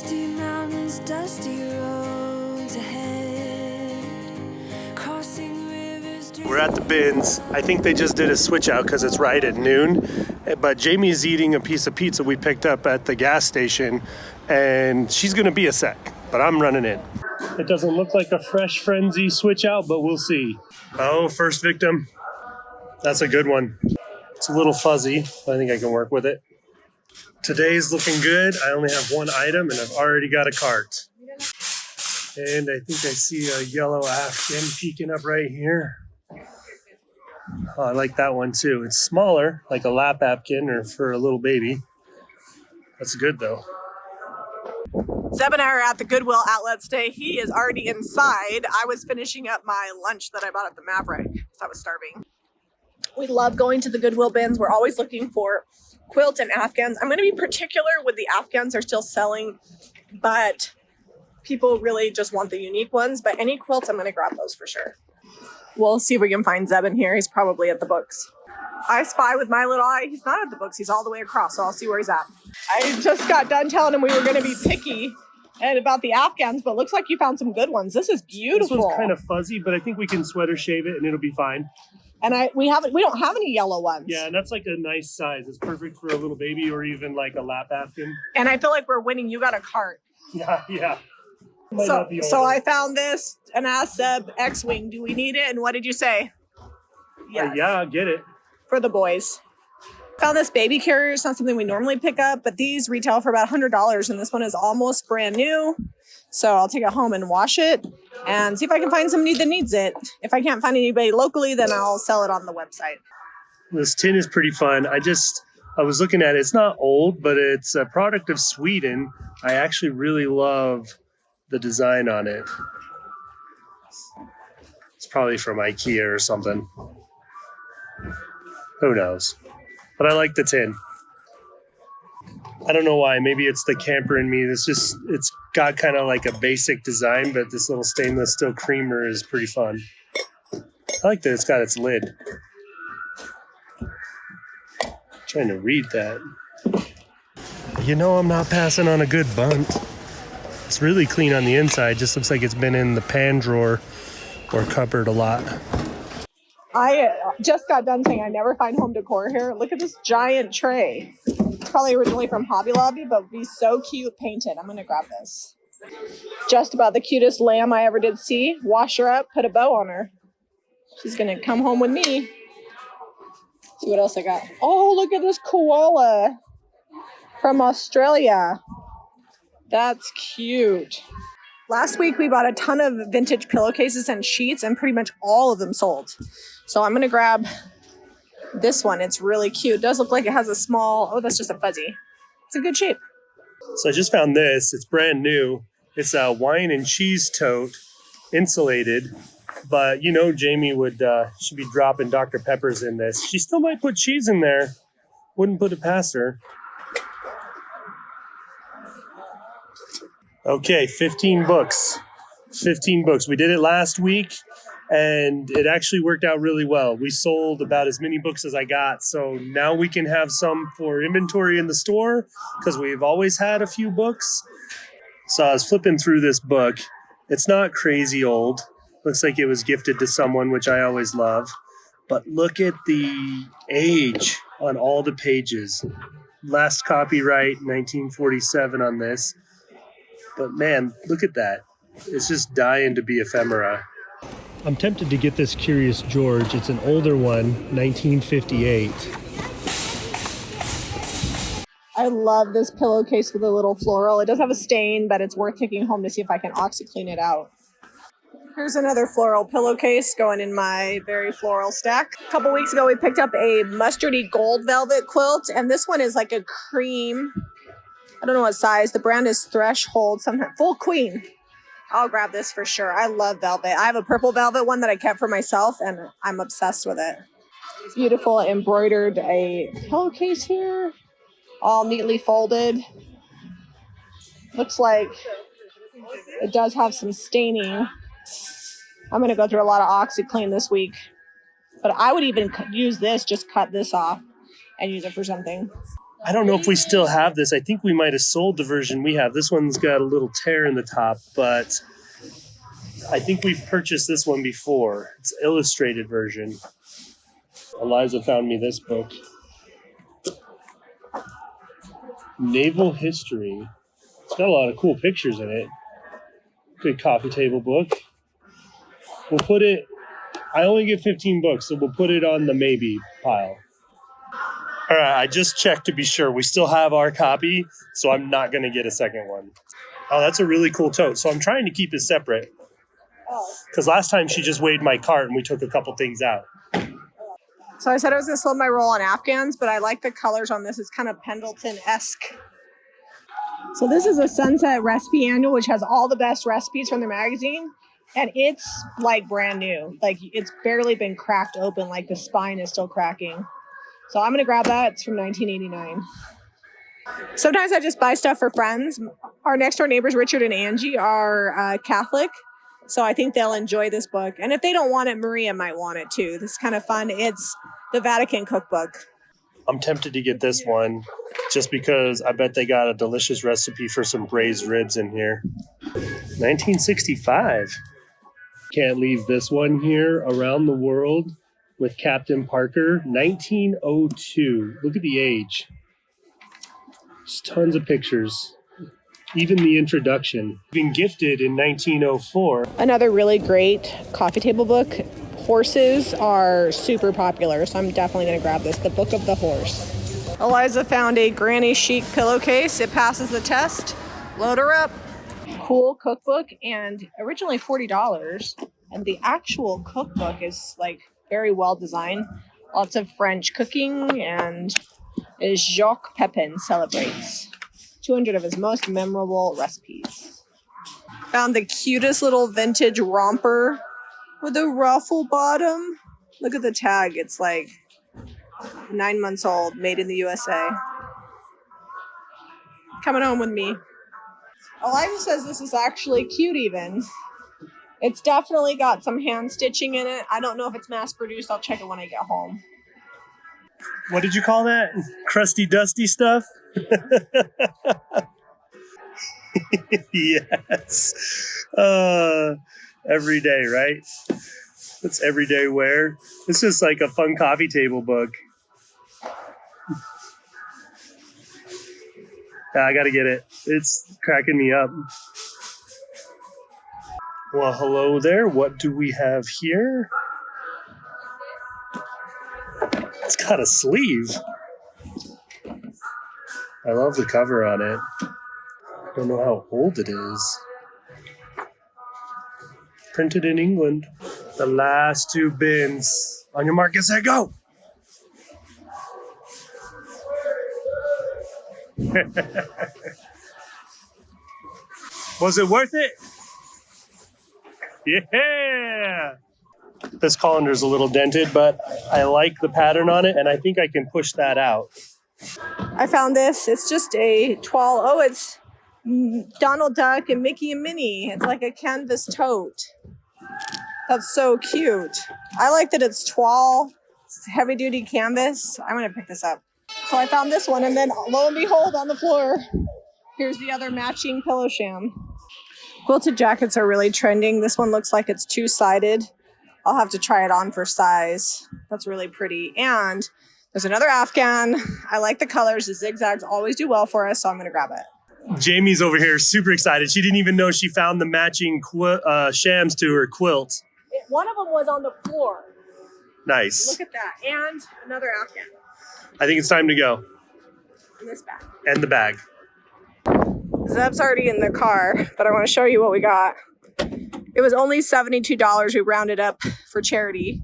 Misty mountains, dusty roads ahead. Crossing rivers. We're at the bins. I think they just did a switch out because it's right at noon. But Jamie's eating a piece of pizza we picked up at the gas station, and she's gonna be a sec, but I'm running in. It doesn't look like a fresh frenzy switch out, but we'll see. Oh, first victim. That's a good one. It's a little fuzzy, but I think I can work with it. Today's looking good. I only have one item and I've already got a cart. And I think I see a yellow Afghan peeking up right here. Oh, I like that one too. It's smaller, like a lap Afghan or for a little baby. That's good though. Zeb and I are at the Goodwill outlet today. He is already inside. I was finishing up my lunch that I bought at the Maverick because I was starving. We love going to the Goodwill bins. We're always looking for quilts and Afghans. I'm going to be particular with the Afghans. They're still selling, but people really just want the unique ones. But any quilts, I'm going to grab those for sure. We'll see if we can find Zeb in here. He's probably at the books. I spy with my little eye. He's not at the books. He's all the way across, so I'll see where he's at. I just got done telling him we were going to be picky and about the Afghans, but looks like you found some good ones. This is beautiful. This one's kind of fuzzy, but I think we can sweater shave it and it'll be fine. And we don't have any yellow ones. Yeah, and that's like a nice size. It's perfect for a little baby or even like a lap Afghan. And I feel like we're winning. You got a cart. Yeah. So I found this and asked Seb, X-Wing, do we need it? And what did you say? Yes. Yeah, get it. For the boys. Found this baby carrier. It's not something we normally pick up, but these retail for about $100, and this one is almost brand new. So I'll take it home and wash it and see if I can find somebody that needs it. If I can't find anybody locally, then I'll sell it on the website. This tin is pretty fun. I was looking at it. It's not old, but it's a product of Sweden. I actually really love the design on it. It's probably from IKEA or something. Who knows? But I like the tin. I don't know why. Maybe it's the camper in me. It's got kind of like a basic design, but this little stainless steel creamer is pretty fun. I like that it's got its lid. I'm trying to read that. You know I'm not passing on a good bunt. It's really clean on the inside. Just looks like it's been in the pan drawer or cupboard a lot. I just got done saying I never find home decor here. Look at this giant tray. It's probably originally from Hobby Lobby, but would be so cute painted. I'm going to grab this. Just about the cutest lamb I ever did see. Wash her up, put a bow on her. She's going to come home with me. See what else I got. Oh, look at this koala from Australia. That's cute. Last week, we bought a ton of vintage pillowcases and sheets, and pretty much all of them sold. So I'm going to grab this one. It's really cute. It does look like it has a small... Oh, that's just a fuzzy. It's a good shape. So I just found this. It's brand new. It's a wine and cheese tote, insulated. But you know Jami should be dropping Dr. Peppers in this. She still might put cheese in there. Wouldn't put it past her. Okay, 15 books. 15 books. We did it last week, and it actually worked out really well. We sold about as many books as I got, so now we can have some for inventory in the store because we've always had a few books. So I was flipping through this book. It's not crazy old. Looks like it was gifted to someone, which I always love. But look at the age on all the pages. Last copyright, 1947 on this. But man, look at that. It's just dying to be ephemera. I'm tempted to get this Curious George. It's an older one, 1958. I love this pillowcase with a little floral. It does have a stain, but it's worth taking home to see if I can OxyClean it out. Here's another floral pillowcase going in my very floral stack. A couple weeks ago, we picked up a mustardy gold velvet quilt, and this one is like a cream. I don't know what size. The brand is Threshold, something full queen. I'll grab this for sure. I love velvet. I have a purple velvet one that I kept for myself, and I'm obsessed with it. It's beautiful, embroidered a pillowcase here, all neatly folded. Looks like it does have some staining. I'm going to go through a lot of OxyClean this week, but I would even use this, just cut this off and use it for something. I don't know if we still have this. I think we might have sold the version we have. This one's got a little tear in the top, but I think we've purchased this one before. It's an illustrated version. Eliza found me this book. Naval History. It's got a lot of cool pictures in it. Good coffee table book. We'll put it, I only get 15 books, so we'll put it on the maybe pile. All right, I just checked to be sure. We still have our copy, so I'm not going to get a second one. Oh, that's a really cool tote. So I'm trying to keep it separate. Because last time she just weighed my cart and we took a couple things out. So I said I was going to slow my roll on Afghans, but I like the colors on this. It's kind of Pendleton-esque. So this is a Sunset Recipe Annual, which has all the best recipes from the magazine. And it's like brand new. Like it's barely been cracked open. Like the spine is still cracking. So I'm going to grab that. It's from 1989. Sometimes I just buy stuff for friends. Our next door neighbors, Richard and Angie, are Catholic. So I think they'll enjoy this book. And if they don't want it, Maria might want it too. This is kind of fun. It's the Vatican cookbook. I'm tempted to get this one just because I bet they got a delicious recipe for some braised ribs in here. 1965. Can't leave this one here. Around the World with Captain Parker, 1902. Look at the age. Just tons of pictures. Even the introduction. Being gifted in 1904. Another really great coffee table book. Horses are super popular, so I'm definitely going to grab this. The Book of the Horse. Eliza found a granny chic pillowcase. It passes the test. Load her up. Cool cookbook, and originally $40. And the actual cookbook is like very well designed. Lots of French cooking, and Jacques Pepin celebrates 200 of his most memorable recipes. Found the cutest little vintage romper with a ruffle bottom. Look at the tag. It's like 9 months old, made in the USA. Coming home with me. Eliza says this is actually cute even. It's definitely got some hand stitching in it. I don't know if it's mass produced. I'll check it when I get home. What did you call that? Crusty dusty stuff? Yes. Every day, right? It's everyday wear. It's just like a fun coffee table book. I gotta get it. It's cracking me up. Well, hello there. What do we have here? It's got a sleeve. I love the cover on it. I don't know how old it is. Printed in England. The last two bins. On your mark, get set, go! Was it worth it? Yeah! This colander's a little dented, but I like the pattern on it, and I think I can push that out. I found this. It's just a toile. Oh, it's Donald Duck and Mickey and Minnie. It's like a canvas tote. That's so cute. I like that it's toile. It's heavy-duty canvas. I'm going to pick this up. So I found this one, and then lo and behold, on the floor, here's the other matching pillow sham. Quilted jackets are really trending. This one looks like it's two-sided. I'll have to try it on for size. That's really pretty. And there's another Afghan. I like the colors. The zigzags always do well for us, so I'm going to grab it. Jamie's over here super excited. She didn't even know she found the matching shams to her quilt. One of them was on the floor. Nice. Look at that. And another Afghan. I think it's time to go. In this bag. And the bag. Zeb's already in the car, but I want to show you what we got. It was only $72. We rounded up for charity,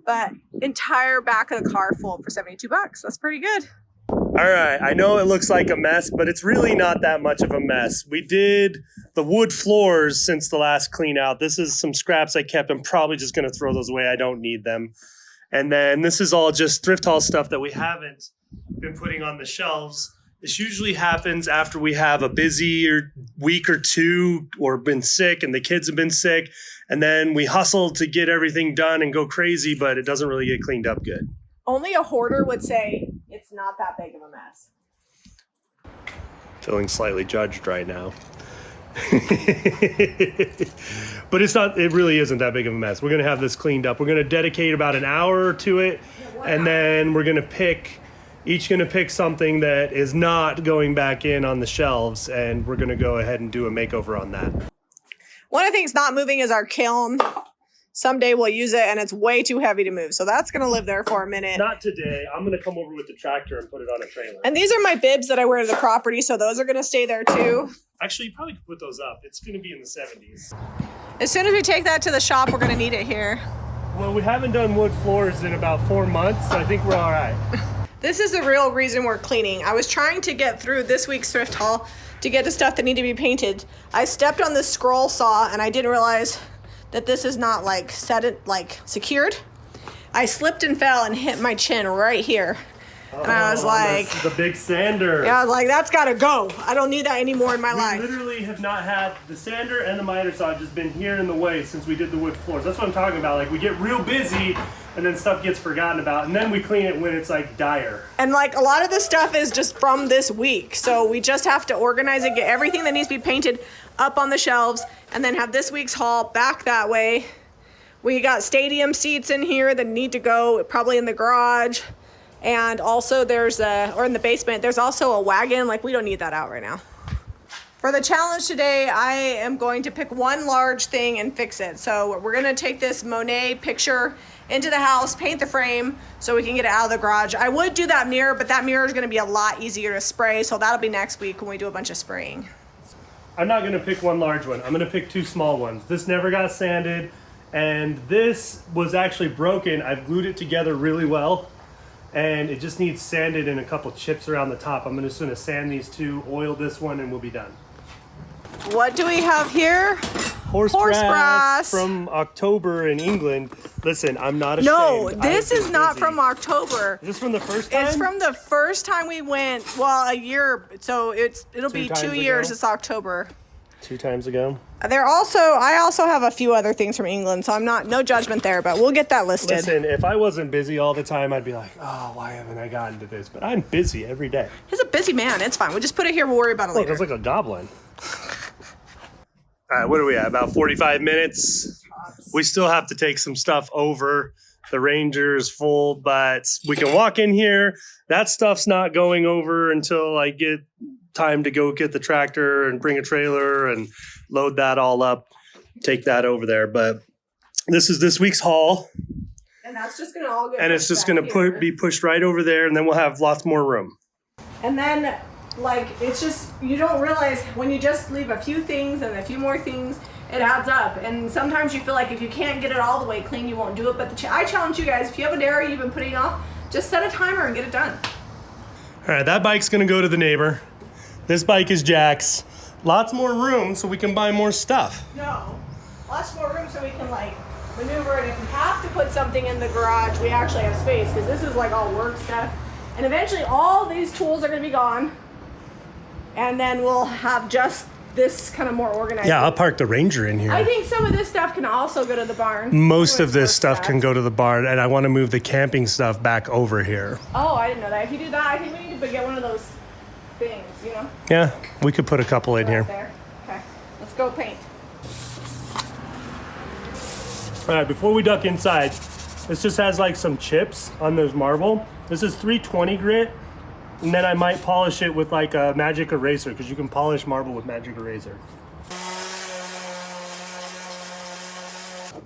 but entire back of the car full for $72. That's pretty good. All right. I know it looks like a mess, but it's really not that much of a mess. We did the wood floors since the last clean out. This is some scraps I kept. I'm probably just going to throw those away. I don't need them. And then this is all just thrift haul stuff that we haven't been putting on the shelves. This usually happens after we have a busy week or two or been sick and the kids have been sick. And then we hustle to get everything done and go crazy, but it doesn't really get cleaned up good. Only a hoarder would say it's not that big of a mess. Feeling slightly judged right now. But it really isn't that big of a mess. We're gonna have this cleaned up. We're gonna dedicate about an hour to it, and then we're gonna pick something that is not going back in on the shelves, and we're gonna go ahead and do a makeover on that. One of the things not moving is our kiln. Someday we'll use it, and it's way too heavy to move. So that's going to live there for a minute. Not today. I'm going to come over with the tractor and put it on a trailer. And these are my bibs that I wear to the property, so those are going to stay there too. Actually, you probably could put those up. It's going to be in the 70s. As soon as we take that to the shop, we're going to need it here. Well, we haven't done wood floors in about 4 months, so I think we're all right. This is the real reason we're cleaning. I was trying to get through this week's thrift haul to get to stuff that need to be painted. I stepped on this scroll saw, and I didn't realize that this is not secured. I slipped and fell and hit my chin right here. And I was like, the big sander. Yeah, I was like, that's gotta go. I don't need that anymore in my life. We literally have not had the sander and the miter saw just been here in the way since we did the wood floors. That's what I'm talking about. Like, we get real busy and then stuff gets forgotten about, and then we clean it when it's like dire. And like a lot of the stuff is just from this week. So we just have to organize it, get everything that needs to be painted up on the shelves, and then have this week's haul back that way. We got stadium seats in here that need to go probably in the garage. And also or in the basement, there's also a wagon. Like, we don't need that out right now. For the challenge today, I am going to pick one large thing and fix it. So we're gonna take this Monet picture into the house, paint the frame so we can get it out of the garage. I would do that mirror, but that mirror is gonna be a lot easier to spray. So that'll be next week when we do a bunch of spraying. I'm not gonna pick one large one. I'm gonna pick 2 small ones. This never got sanded, and this was actually broken. I've glued it together really well, and it just needs sanded and a couple chips around the top. I'm just gonna sand these 2, oil this one, and we'll be done. What do we have here? Horse brass from October in England. Listen, I'm not ashamed. No, this is not from October. Is this from the first time? It's from the first time we went. Well, a year. So it'll be 2 years. It's October. 2 times ago. I also have a few other things from England, so no judgment there, but we'll get that listed. Listen, if I wasn't busy all the time, I'd be like, oh, why haven't I gotten to this? But I'm busy every day. He's a busy man. It's fine. We'll just put it here. We'll worry about it later. It's like a goblin. All right, what are we at? About 45 minutes. We still have to take some stuff over. The Ranger's full, but we can walk in here. That stuff's not going over until I get time to go get the tractor and bring a trailer and load that all up, take that over there. But this is this week's haul. And that's just going to all get And it's just going to be pushed right over there, and then we'll have lots more room. And then, it's just, you don't realize when you just leave a few things and a few more things, it adds up. And sometimes you feel like if you can't get it all the way clean, you won't do it. But I challenge you guys, if you have an area you've been putting off, just set a timer and get it done. All right, that bike's going to go to the neighbor. This bike is Jack's. Lots more room so we can buy more stuff. No, lots more room so we can maneuver it. If we have to put something in the garage, we actually have space, because this is all work stuff. And eventually all these tools are going to be gone. And then we'll have just this kind of more organized. Yeah, I'll park the Ranger in here. I think some of this stuff can also go to the barn. Most of this stuff can go to the barn, and I want to move the camping stuff back over here. Oh, I didn't know that. If you do that, I think we need to get one of those things, Yeah, we could put a couple in here. There. Okay, let's go paint. All right, before we duck inside, this just has some chips on those marble. This is 320 grit. And then I might polish it with a magic eraser, because you can polish marble with magic eraser.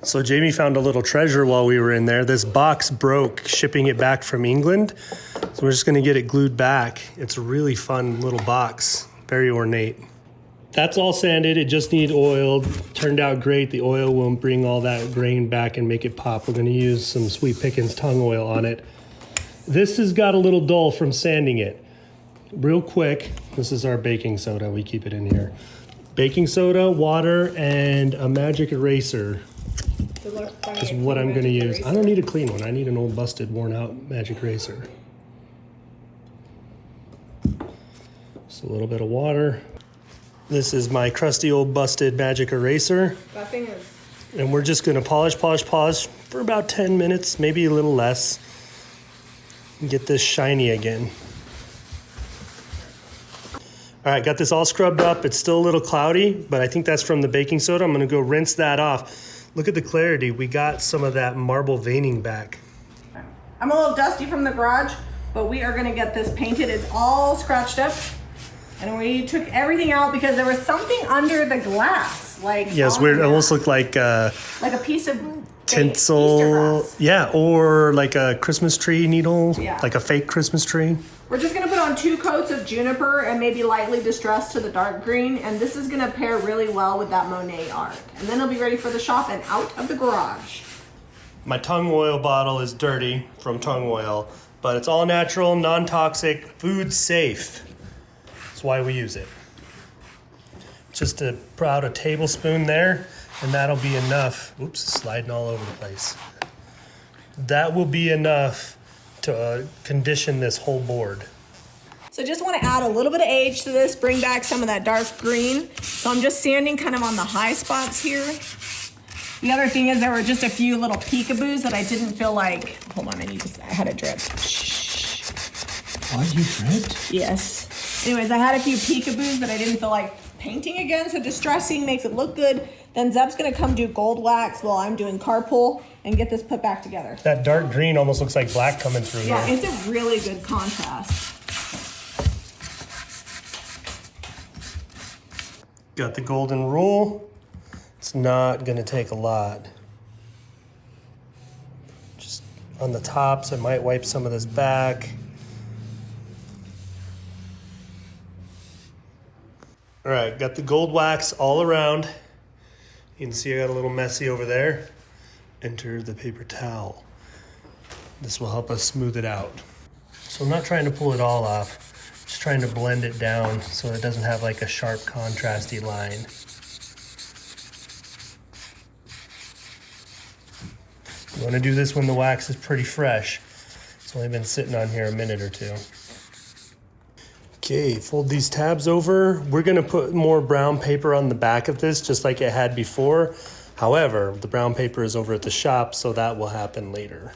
So Jami found a little treasure while we were in there. This box broke shipping it back from England. So we're just gonna get it glued back. It's a really fun little box, very ornate. That's all sanded, it just needs oiled. Turned out great, the oil will bring all that grain back and make it pop. We're gonna use some Sweet Pickins tongue oil on it. This has got a little dull from sanding it. Real quick, this is our baking soda. We keep it in here. Baking soda, water, and a magic eraser is what I'm going to use. I don't need a clean one. I need an old busted, worn out magic eraser. Just a little bit of water. This is my crusty old busted magic eraser. That thing is. And we're just going to polish for about 10 minutes, maybe a little less. Get this shiny again. All right, got this all scrubbed up. It's still a little cloudy, but I think that's from the baking soda. I'm gonna go rinse that off. Look at the clarity. We got some of that marble veining back. I'm a little dusty from the garage, but we are gonna get this painted. It's all scratched up. And we took everything out because there was something under the glass. Like Yeah, it's weird. It almost looked like a piece of tinsel. Easter grass. Yeah, or like a Christmas tree needle, Yeah. like a fake Christmas tree. We're just gonna put on 2 coats of juniper and maybe lightly distressed to the dark green. And this is gonna pair really well with that Monet art. And then it'll be ready for the shop and out of the garage. My tung oil bottle is dirty from tung oil, but it's all natural, non-toxic, food safe. That's why we use it. Just about a tablespoon there, and that'll be enough. Oops, sliding all over the place. That will be enough to condition this whole board. So just want to add a little bit of age to this, bring back some of that dark green. So I'm just sanding kind of on the high spots here. The other thing is there were just a few little peekaboos that I didn't feel like, hold on, I had it dripped. Shh. What, you dripped? Yes. Anyways, I had a few peekaboos that I didn't feel like painting again, so distressing makes it look good. Then Zeb's gonna come do gold wax while I'm doing carpool and get this put back together. That dark green almost looks like black coming through Yeah, here. it's a really good contrast. Got the golden rule. It's not gonna take a lot. Just on the tops, I might wipe some of this back. All right, got the gold wax all around. You can see I got a little messy over there. Enter the paper towel. This will help us smooth it out. So I'm not trying to pull it all off, just trying to blend it down so it doesn't have like a sharp contrasty line. You want to do this when the wax is pretty fresh. It's only been sitting on here a minute or two. Okay, fold these tabs over. We're gonna put more brown paper on the back of this, just like it had before. However, the brown paper is over at the shop, so that will happen later.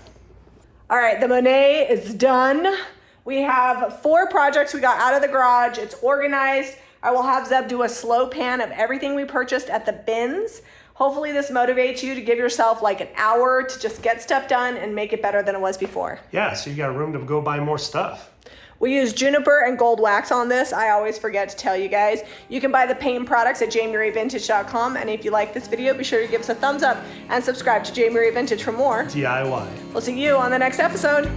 All right, the Monet is done. We have 4 projects we got out of the garage. It's organized. I will have Zeb do a slow pan of everything we purchased at the bins. Hopefully this motivates you to give yourself like an hour to just get stuff done and make it better than it was before. Yeah, so you got room to go buy more stuff. We use juniper and gold wax on this. I always forget to tell you guys. You can buy the paint products at JamiRayVintage.com. And if you like this video, be sure to give us a thumbs up and subscribe to Jami Ray Vintage for more DIY. We'll see you on the next episode.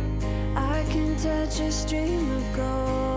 I can touch a stream of gold.